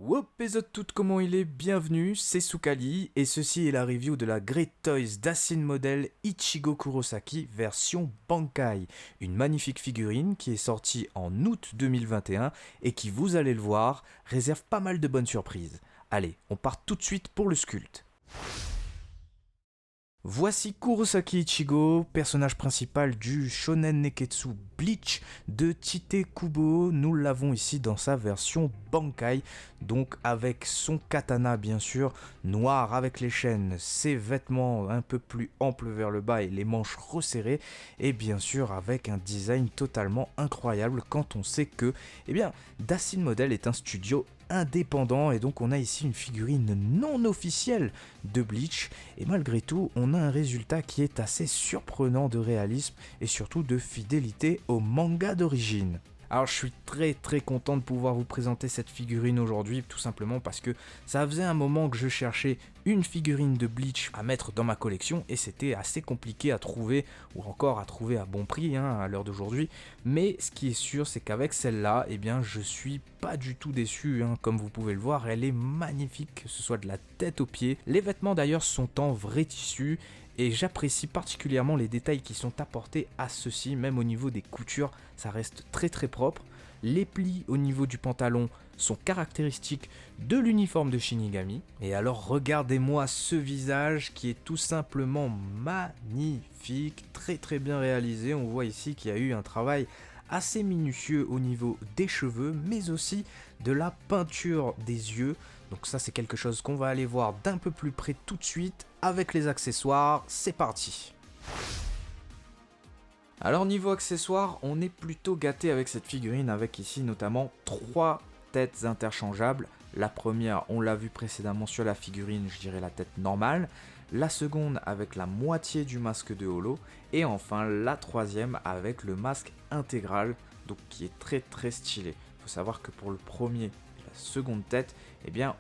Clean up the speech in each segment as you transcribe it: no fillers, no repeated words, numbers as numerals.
Wop, toutes, comment il est? Bienvenue, c'est Soukali et ceci est la review de la Great Toys d'Asin Model Ichigo Kurosaki version Bankai. Une magnifique figurine qui est sortie en août 2021 et qui, vous allez le voir, réserve pas mal de bonnes surprises. Allez, on part tout de suite pour le sculpte. Voici Kurosaki Ichigo, personnage principal du Shonen Neketsu Bleach de Tite Kubo. Nous l'avons ici dans sa version Bankai, donc avec son katana bien sûr, noir avec les chaînes, ses vêtements un peu plus amples vers le bas et les manches resserrées, et bien sûr avec un design totalement incroyable quand on sait que, Asin Model est un studio indépendant et donc on a ici une figurine non officielle de Bleach et malgré tout on a un résultat qui est assez surprenant de réalisme et surtout de fidélité au manga d'origine. Alors je suis très content de pouvoir vous présenter cette figurine aujourd'hui, tout simplement parce que ça faisait un moment que je cherchais une figurine de Bleach à mettre dans ma collection et c'était assez compliqué à trouver, ou encore à trouver à bon prix à l'heure d'aujourd'hui. Mais ce qui est sûr, c'est qu'avec celle-là, je suis pas du tout déçu, comme vous pouvez le voir, elle est magnifique, que ce soit de la tête aux pieds. Les vêtements d'ailleurs sont en vrai tissu et j'apprécie particulièrement les détails qui sont apportés à ceci, même au niveau des coutures, ça reste très propre. Les plis au niveau du pantalon sont caractéristiques de l'uniforme de Shinigami. Et alors regardez-moi ce visage qui est tout simplement magnifique, très bien réalisé. On voit ici qu'il y a eu un travail assez minutieux au niveau des cheveux, mais aussi de la peinture des yeux. Donc ça c'est quelque chose qu'on va aller voir d'un peu plus près tout de suite avec les accessoires. C'est parti. Alors niveau accessoires, on est plutôt gâté avec cette figurine, avec ici notamment 3 têtes interchangeables. La première, on l'a vu précédemment sur la figurine, je dirais la tête normale. La seconde avec la moitié du masque de Holo. Et enfin la troisième avec le masque intégral, donc qui est très stylé. Il faut savoir que pour le premier et la seconde tête,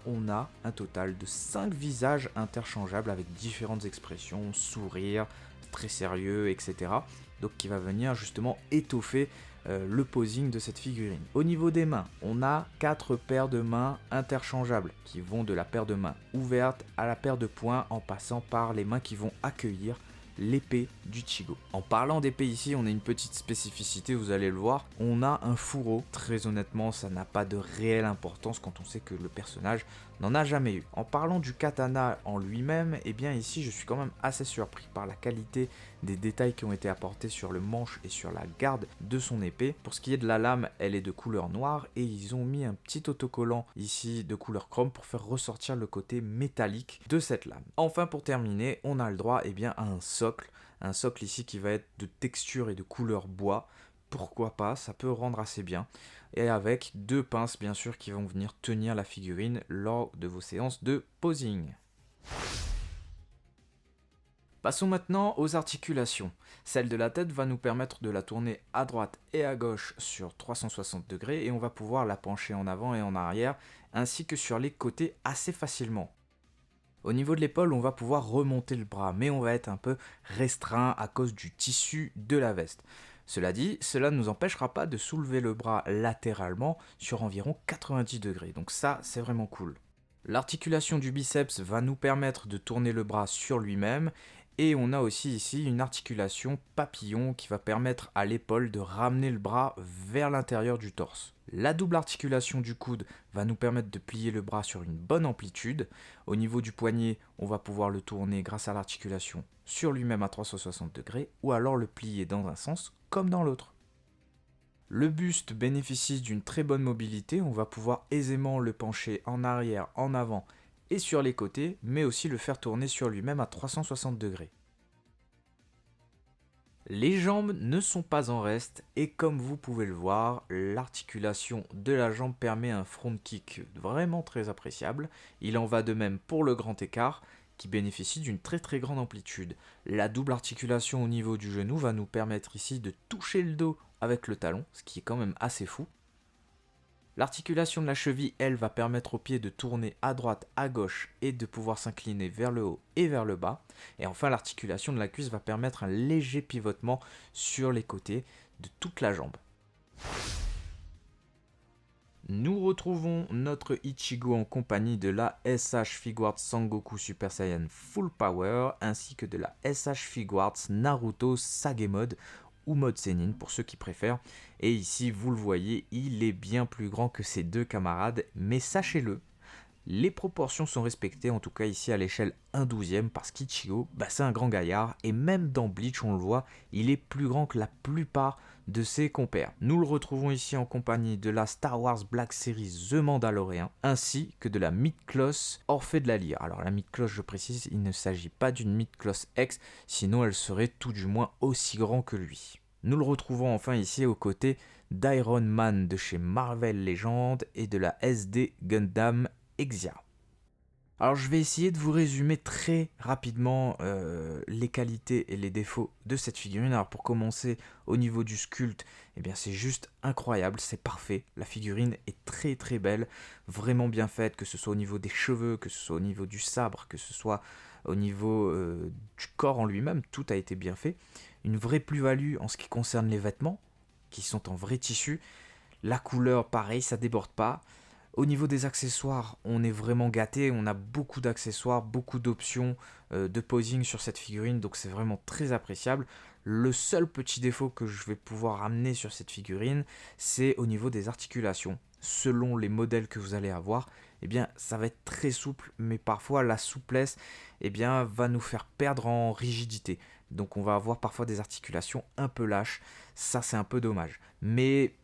on a un total de 5 visages interchangeables avec différentes expressions, sourire, très sérieux, etc. Donc qui va venir justement étoffer le posing de cette figurine. Au niveau des mains, on a 4 paires de mains interchangeables qui vont de la paire de mains ouverte à la paire de poings en passant par les mains qui vont accueillir l'épée d'Ichigo. En parlant d'épée ici, on a une petite spécificité, vous allez le voir, on a un fourreau. Très honnêtement, ça n'a pas de réelle importance quand on sait que le personnage n'en a jamais eu. En parlant du katana en lui-même, ici je suis quand même assez surpris par la qualité des détails qui ont été apportés sur le manche et sur la garde de son épée. Pour ce qui est de la lame, elle est de couleur noire et ils ont mis un petit autocollant ici de couleur chrome pour faire ressortir le côté métallique de cette lame. Enfin pour terminer, on a le droit à un socle ici qui va être de texture et de couleur bois. Pourquoi pas, ça peut rendre assez bien. Et avec 2 pinces bien sûr qui vont venir tenir la figurine lors de vos séances de posing. Passons maintenant aux articulations. Celle de la tête va nous permettre de la tourner à droite et à gauche sur 360 degrés et on va pouvoir la pencher en avant et en arrière ainsi que sur les côtés assez facilement. Au niveau de l'épaule, on va pouvoir remonter le bras, mais on va être un peu restreint à cause du tissu de la veste. Cela dit, cela ne nous empêchera pas de soulever le bras latéralement sur environ 90 degrés, donc ça c'est vraiment cool. L'articulation du biceps va nous permettre de tourner le bras sur lui-même et on a aussi ici une articulation papillon qui va permettre à l'épaule de ramener le bras vers l'intérieur du torse. La double articulation du coude va nous permettre de plier le bras sur une bonne amplitude. Au niveau du poignet, on va pouvoir le tourner grâce à l'articulation sur lui-même à 360 degrés ou alors le plier dans un sens comme dans l'autre. Le buste bénéficie d'une très bonne mobilité, on va pouvoir aisément le pencher en arrière, en avant et sur les côtés, mais aussi le faire tourner sur lui-même à 360 degrés. Les jambes ne sont pas en reste et comme vous pouvez le voir, l'articulation de la jambe permet un front kick vraiment très appréciable. Il en va de même pour le grand écart qui bénéficie d'une très grande amplitude. La double articulation au niveau du genou va nous permettre ici de toucher le dos avec le talon, ce qui est quand même assez fou. L'articulation de la cheville, elle, va permettre au pied de tourner à droite, à gauche et de pouvoir s'incliner vers le haut et vers le bas. Et enfin, l'articulation de la cuisse va permettre un léger pivotement sur les côtés de toute la jambe. Nous retrouvons notre Ichigo en compagnie de la SH Figuarts Sangoku Super Saiyan Full Power ainsi que de la SH Figuarts Naruto Sage Mode ou mode Senin pour ceux qui préfèrent. Et ici, vous le voyez, il est bien plus grand que ses deux camarades, mais sachez-le, les proportions sont respectées, en tout cas ici à l'échelle 1/12, parce qu'Ichigo, c'est un grand gaillard, et même dans Bleach, on le voit, il est plus grand que la plupart de ses compères. Nous le retrouvons ici en compagnie de la Star Wars Black Series The Mandalorian, ainsi que de la Mid-Cloth Orphée de la Lyre. Alors la Mid-Cloth, je précise, il ne s'agit pas d'une Mid-Cloth X, sinon elle serait tout du moins aussi grand que lui. Nous le retrouvons enfin ici aux côtés d'Iron Man de chez Marvel Legends et de la SD Gundam Exia. Alors je vais essayer de vous résumer très rapidement les qualités et les défauts de cette figurine. Alors pour commencer, au niveau du sculpte, eh bien c'est juste incroyable, c'est parfait. La figurine est très très belle, vraiment bien faite, que ce soit au niveau des cheveux, que ce soit au niveau du sabre, que ce soit au niveau du corps en lui-même, tout a été bien fait. Une vraie plus-value en ce qui concerne les vêtements, qui sont en vrai tissu. La couleur, pareil, ça déborde pas. Au niveau des accessoires, on est vraiment gâté, on a beaucoup d'accessoires, beaucoup d'options de posing sur cette figurine, donc c'est vraiment très appréciable. Le seul petit défaut que je vais pouvoir amener sur cette figurine, c'est au niveau des articulations. Selon les modèles que vous allez avoir, eh bien, ça va être très souple, mais parfois la souplesse va nous faire perdre en rigidité. Donc on va avoir parfois des articulations un peu lâches, ça c'est un peu dommage. Mais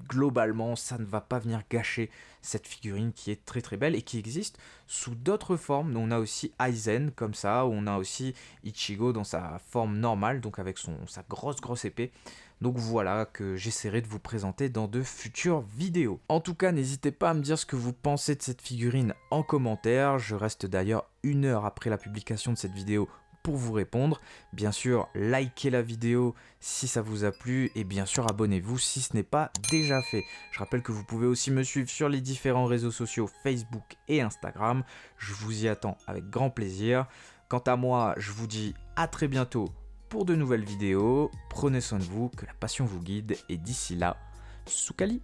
globalement, ça ne va pas venir gâcher cette figurine qui est très très belle et qui existe sous d'autres formes. On a aussi Aizen comme ça, on a aussi Ichigo dans sa forme normale, donc avec sa grosse épée. Donc voilà que j'essaierai de vous présenter dans de futures vidéos. En tout cas, n'hésitez pas à me dire ce que vous pensez de cette figurine en commentaire. Je reste d'ailleurs 1 heure après la publication de cette vidéo pour vous répondre. Bien sûr, likez la vidéo si ça vous a plu et bien sûr abonnez-vous si ce n'est pas déjà fait. Je rappelle que vous pouvez aussi me suivre sur les différents réseaux sociaux Facebook et Instagram. Je vous y attends avec grand plaisir. Quant à moi, je vous dis à très bientôt pour de nouvelles vidéos. Prenez soin de vous, que la passion vous guide et d'ici là, Soukali.